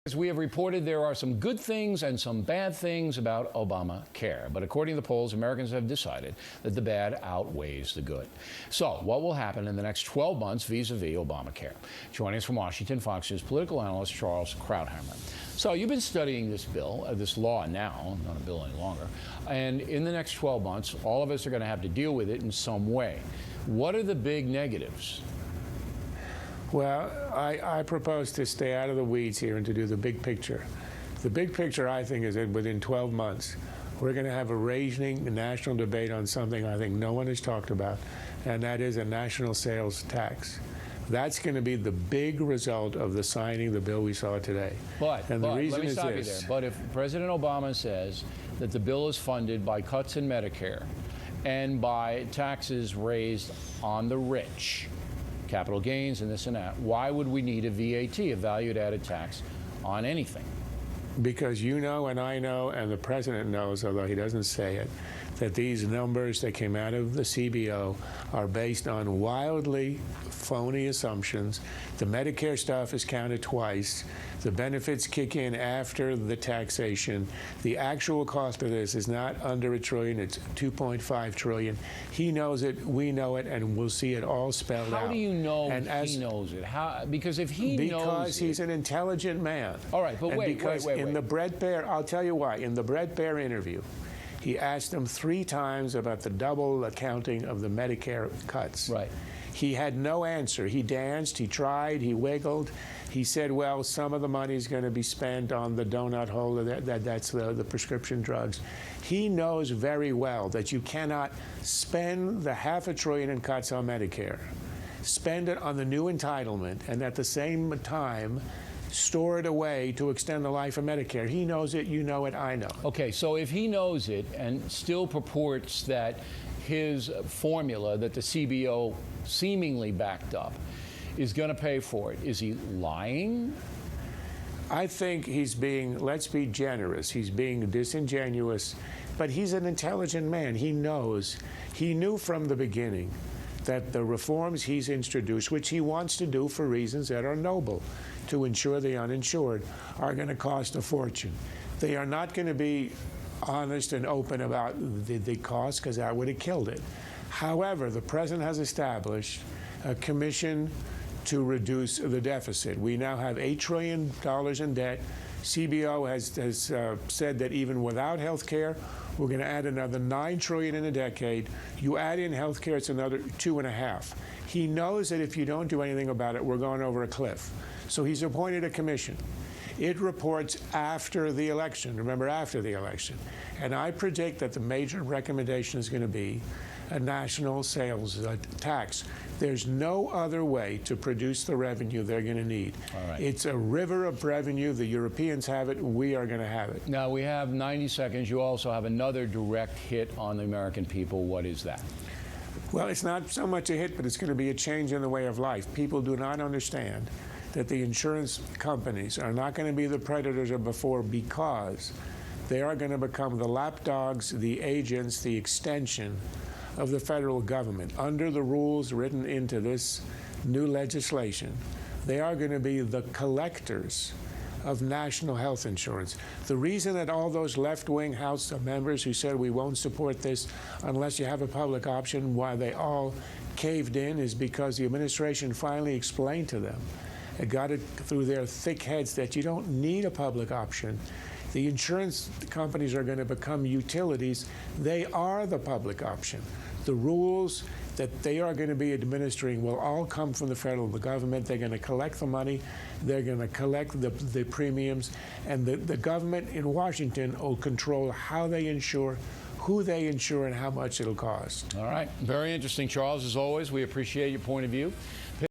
As we have reported, there are some good things and some bad things about Obamacare. But according to the polls, Americans have decided that the bad outweighs the good. So what will happen in the next 12 months vis-a-vis Obamacare? Joining us from Washington, Fox News political analyst Charles Krauthammer. So you've been studying this bill, this law now, not a bill any longer. And in the next 12 months, all of us are going to have to deal with it in some way. What are the big negatives? Well, I propose to stay out of the weeds here and to do the big picture. The big picture, I think, is that within 12 months, we're going to have a raging national debate on something I think no one has talked about, and that is a national sales tax. That's going to be the big result of the signing of the bill we saw today. But the reason let me is stop you this. there. But if President Obama says that the bill is funded by cuts in Medicare and by taxes raised on the rich, capital gains and this and that, why would we need a VAT, a valued added tax, on anything? Because you know and I know and the president knows, although he doesn't say it, that these numbers that came out of the CBO are based on wildly phony assumptions. The Medicare stuff is counted twice. The benefits kick in after the taxation. The actual cost of this is not under $1 trillion, it's $2.5 trillion. He knows it, we know it, and we'll see it all spelled out. How do you know he knows it? Because if he knows it... Because he's an intelligent man. All right, but wait. In the Bret Baier, I'll tell you why, in the Bret Baier interview, he asked him 3 times about the double accounting of the Medicare cuts. Right. He had no answer. He danced, he tried, he wiggled. He said, well, some of the money is going to be spent on the donut hole, that's the prescription drugs. He knows very well that you cannot spend the $500 billion in cuts on Medicare, spend it on the new entitlement, and at the same time store it away to extend the life of Medicare. He knows it, you know it, I know. Okay, so if he knows it and still purports that his formula that the CBO seemingly backed up is going to pay for it, is he lying? I think he's being, let's be generous, he's being disingenuous, but he's an intelligent man. He knows, he knew from the beginning that the reforms he's introduced, which he wants to do for reasons that are noble, to insure the uninsured, are going to cost a fortune. They are not going to be honest and open about the cost, because that would have killed it. However, the president has established a commission to reduce the deficit. We now have $8 trillion in debt. CBO has said that even without health care, we're going to add another $9 trillion in a decade. You add in health care, it's another $2.5. He knows that if you don't do anything about it, we're going over a cliff. So he's appointed a commission. It reports after the election, remember, after the election. And I predict that the major recommendation is going to be a national sales tax. There's no other way to produce the revenue they're going to need. All right. It's a river of revenue. The Europeans have it. We are going to have it. Now, we have 90 seconds. You also have another direct hit on the American people. What is that? Well, it's not so much a hit, but it's going to be a change in the way of life. People do not understand that the insurance companies are not going to be the predators of before, because they are going to become the lapdogs, the agents, the extension of the federal government. Under the rules written into this new legislation, they are going to be the collectors of national health insurance. The reason that all those left-wing House members who said we won't support this unless you have a public option, why they all caved in, is because the administration finally explained to them, it got it through their thick heads, that you don't need a public option. The insurance companies are going to become utilities. They are the public option. The rules that they are going to be administering will all come from the federal government. They're going to collect the money. They're going to collect the premiums. And the government in Washington will control how they insure, who they insure, and how much it'll cost. All right. Very interesting, Charles. As always, we appreciate your point of view.